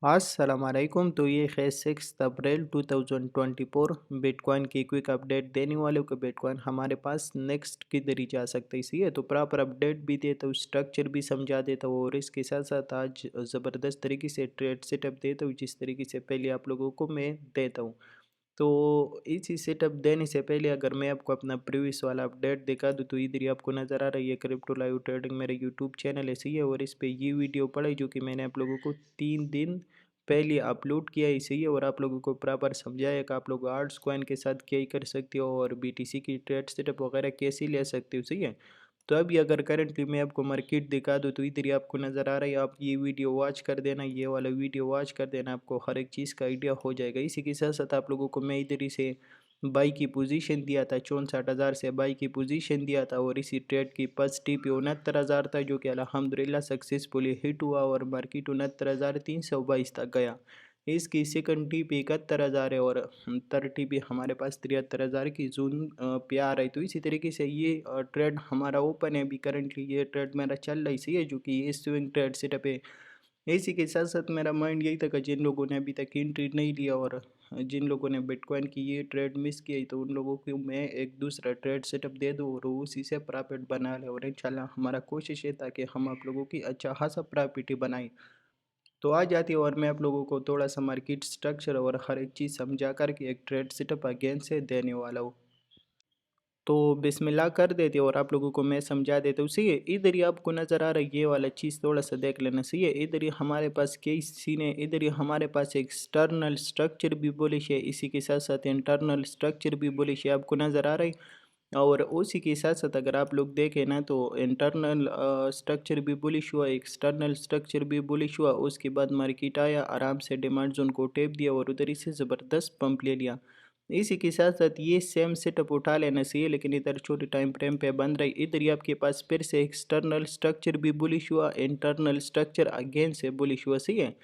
अस्सलाम वालेकुम। तो ये है 6 अप्रैल 2024 बिटकॉइन की क्विक अपडेट देने वालों को। बिटकॉइन हमारे पास नेक्स्ट किधर ही जा सकता है, इसी है तो प्रॉपर अपडेट भी देता हूँ, स्ट्रक्चर भी समझा देता हूँ और इसके साथ साथ आज ज़बरदस्त तरीके से ट्रेड सेटअप देता हूँ जिस तरीके से पहले आप लोगों को मैं देता हूँ। तो इसी सेटअप देने से पहले अगर मैं आपको अपना प्रीवियस वाला अपडेट दिखा दूँ तो इधर ही आपको नज़र आ रहा है ये क्रिप्टो लाइव ट्रेडिंग मेरा यूट्यूब चैनल है, सही है। और इस पे ये वीडियो पड़ा है जो कि मैंने आप लोगों को 3 दिन पहले अपलोड किया है, सही है। और आप लोगों को प्रॉपर समझाया कि आप लोग आर्ट्स कॉइन के साथ क्या ही कर सकते हो और बीटीसी की ट्रेड सेटअप वगैरह कैसे ले सकते हो, सही है। तो अभी अगर करंटली मैं आपको मार्केट दिखा दूँ तो इधर ही आपको नज़र आ रहा है, आप ये वीडियो वॉच कर देना, ये वाला वीडियो वॉच कर देना, आपको हर एक चीज़ का आइडिया हो जाएगा। इसी के साथ साथ आप लोगों को मैं इधर ही से बाई की पोजीशन दिया था, 64,000 से बाई की पोजीशन दिया था और इसी ट्रेड की फर्स्ट टी पे 69,000 था जो कि अल्हम्दुलिल्लाह सक्सेसफुली हिट हुआ और मार्केट 69,322 तक गया। इसकी सेकंड टी पे 71,000 है और थर्ड टी पे हमारे पास 73,000 की जोन पे आ रहा है। तो इसी तरीके से ये ट्रेड हमारा ओपन है, अभी करंटली ये ट्रेड मेरा चल रहा है, सही है, जो कि ये स्विंग ट्रेड सेटअप है। इसी के साथ साथ मेरा माइंड यही था कि जिन लोगों ने अभी तक एंट्री नहीं लिया और जिन लोगों ने बिटकॉइन की ये ट्रेड मिस की है तो उन लोगों को मैं एक दूसरा ट्रेड सेटअप दे दूँ और वो उसी से प्रॉफिट बना ले। और इंशाल्लाह हमारा कोशिश है ताकि हम आप लोगों की अच्छा खासा प्रॉफिट ही बनाएं। तो आ जाती है और मैं आप लोगों को थोड़ा सा मार्केट स्ट्रक्चर और हर एक चीज़ समझा कर के एक ट्रेड सेटअप अगेन से देने वाला हूँ। तो बिस्मिल्लाह कर देते और आप लोगों को मैं समझा देता हूँ, सही है। इधर ही आपको नज़र आ रहा है ये वाला चीज़ थोड़ा सा देख लेना, सही है। इधर ही हमारे पास कई सीन है, इधर ही हमारे पास एक्सटर्नल स्ट्रक्चर भी बुलिश है, इसी के साथ साथ इंटरनल स्ट्रक्चर भी बुलिश है, आपको नज़र आ रहा है। और उसी के साथ साथ अगर आप लोग देखें ना तो इंटरनल स्ट्रक्चर भी बुलिश हुआ, एक्सटर्नल स्ट्रक्चर भी बुलिश हुआ। उसके बाद मार्केट आया, आराम से डिमांड जोन को टेप दिया और उधर ही से ज़बरदस्त पंप ले लिया। इसी के साथ साथ ये सेम सेटअप उठा लेना चाहिए, लेकिन इधर छोटे टाइम फ्रेम पे बन रही। इधर ही आपके पास फिर से एक्सटर्नल स्ट्रक्चर भी बुलिश हुआ, इंटरनल स्ट्रक्चर अगेन से बुलिश हुआ, सही है।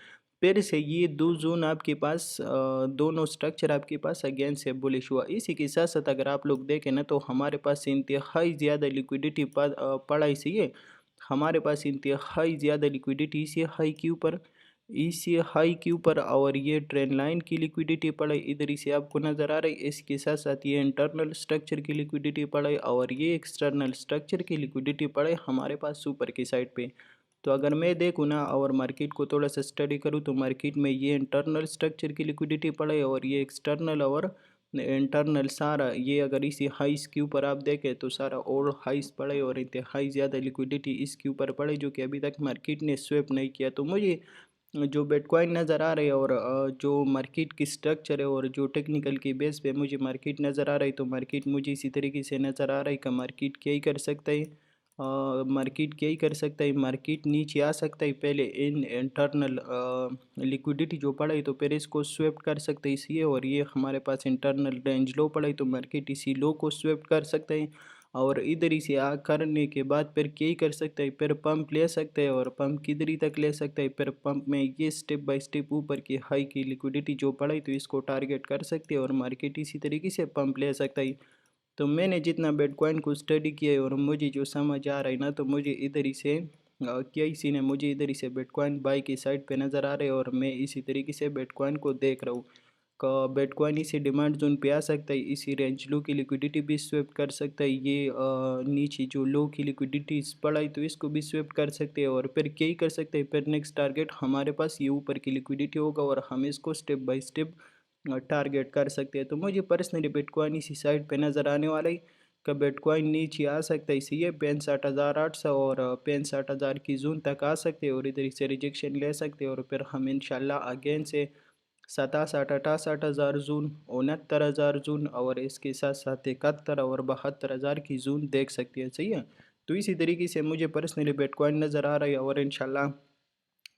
फिर से ये दो जोन आपके पास दोनों स्ट्रक्चर आपके पास अगेन से बुलिश हुआ। इसी के साथ साथ अगर आप लोग देखें ना तो हमारे पास इंतहाई ज़्यादा लिक्विडिटी पड़ा है, सही है। हमारे पास इंतहाई ज़्यादा लिक्विडिटी इसी हाई के ऊपर और ये ट्रेंड लाइन की लिक्विडिटी पड़ा है, इधर इसे आपको नज़र आ रही है। इसके साथ साथ ये इंटरनल स्ट्रक्चर की लिक्विडिटी पड़ा है और ये एक्सटर्नल स्ट्रक्चर की लिक्विडिटी पड़ा है हमारे पास ऊपर की साइड पे। तो अगर मैं देखूँ ना और मार्केट को थोड़ा सा स्टडी करूँ तो मार्केट में ये इंटरनल स्ट्रक्चर की लिक्विडिटी पड़े और ये एक्सटर्नल और इंटरनल सारा ये अगर इसी हाइस के ऊपर आप देखें तो सारा और हाइस पड़े और इंतहाई ज़्यादा लिक्विडिटी इसके ऊपर पड़े जो कि अभी तक मार्केट ने स्वेप नहीं किया। तो मुझे जो बिटकॉइन नज़र आ रही है और जो मार्केट की स्ट्रक्चर है और जो टेक्निकल की बेस पे मुझे मार्केट नज़र आ रही है तो मार्केट मुझे इसी तरीके से नज़र आ रहा है कि मार्केट क्या ही कर सकता है। मार्केट क्या ही कर सकता है, मार्केट नीचे आ सकता है पहले इन इंटरनल लिक्विडिटी जो पड़ा है तो फिर इसको स्वेप्ट कर सकते हैं इसी है। और ये हमारे पास इंटरनल रेंज लो पड़ा है तो मार्केट इसी लो को स्वेप्ट कर सकता है और इधर ही से आ करने के बाद फिर क्या ही कर सकता है, फिर पंप ले सकते हैं और पंप किधर ही तक ले सकता है। फिर पंप में ये स्टेप बाय स्टेप ऊपर की हाई की लिक्विडिटी जो पड़ा है तो इसको टारगेट कर सकते हैं और मार्केट इसी तरीके से पंप ले सकता है। तो मैंने जितना बिटकॉइन को स्टडी किया है और मुझे जो समझ आ रहा है ना तो मुझे इधर ही से क्या ही सीन है, मुझे इधर ही से बिटकॉइन बाई की साइड पे नज़र आ रहे हैं और मैं इसी तरीके से बिटकॉइन को देख रहा हूँ का बिटकॉइन इसी डिमांड जोन पे आ सकता है, इसी रेंज लो की लिक्विडिटी भी स्वेप कर सकता है। ये नीचे जो लो की लिक्विडिटी पड़ा है तो इसको भी स्वेप कर सकते हैं और फिर क्या ही कर सकते हैं, फिर नेक्स्ट टारगेट हमारे पास ये ऊपर की लिक्विडिटी होगा और हम इसको स्टेप बाय स्टेप टारगेट कर सकते हैं। तो मुझे पर्सनली बिटकॉइन इसी साइड पे नज़र आने वाला है कि बिटकॉइन नीचे आ सकता है, इसी है 65,800 और 65,000 की जोन तक आ सकते हैं और इधर से रिजेक्शन ले सकते हैं और फिर हम इंशाल्लाह अगेन से 67-68,000 जून, 69,000 जून और इसके साथ साथ 71 और 72,000 की जून देख सकती है, सही है। तो इसी तरीके से मुझे पर्सनली बिटकॉइन नज़र आ रहा है और इंशाल्लाह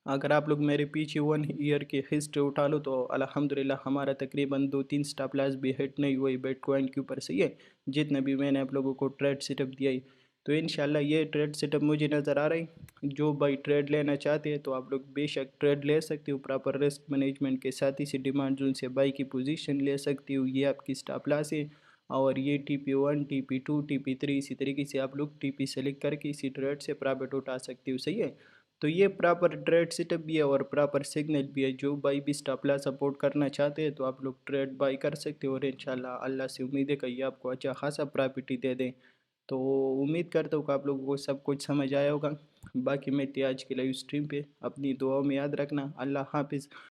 अगर आप लोग मेरे पीछे 1 ईयर की हिस्ट्री उठा लो तो अल्हम्दुलिल्लाह हमारा तकरीबन 2-3 स्टॉप लॉस भी हिट नहीं हुई बिटकॉइन के ऊपर, सही है। जितने भी मैंने आप लोगों को ट्रेड सेटअप दिया है तो इंशाल्लाह ये ट्रेड सेटअप मुझे नज़र आ रहा है। जो भाई ट्रेड लेना चाहते हैं तो आप लोग बेशक ट्रेड ले सकते हो, प्रॉपर रिस्क मैनेजमेंट के साथ इसी डिमांड जोन से बाई की पोजीशन ले सकती हो। ये आपकी स्टॉप लॉस है और ये TP1 TP2 TP3 इसी तरीके से आप लोग TP सेलेक्ट करके इसी ट्रेड से प्रॉफिट उठा सकते हो, सही है। تو یہ پراپر ٹریڈ سیٹ اپ بھی ہے اور پراپر سگنل بھی ہے. جو بھائی بھی اسٹاپ لاس سپورٹ کرنا چاہتے ہیں تو آپ لوگ ٹریڈ بائی کر سکتے ہو، اور انشاءاللہ اللہ سے امید ہے کہ یہ آپ کو اچھا خاصا پراپرٹی دے دیں. تو امید کرتا ہوں کہ آپ لوگوں کو سب کچھ سمجھ آیا ہوگا. باقی میں تھے آج کی لائیو اسٹریم پہ، اپنی دعاؤں میں یاد رکھنا. اللہ حافظ.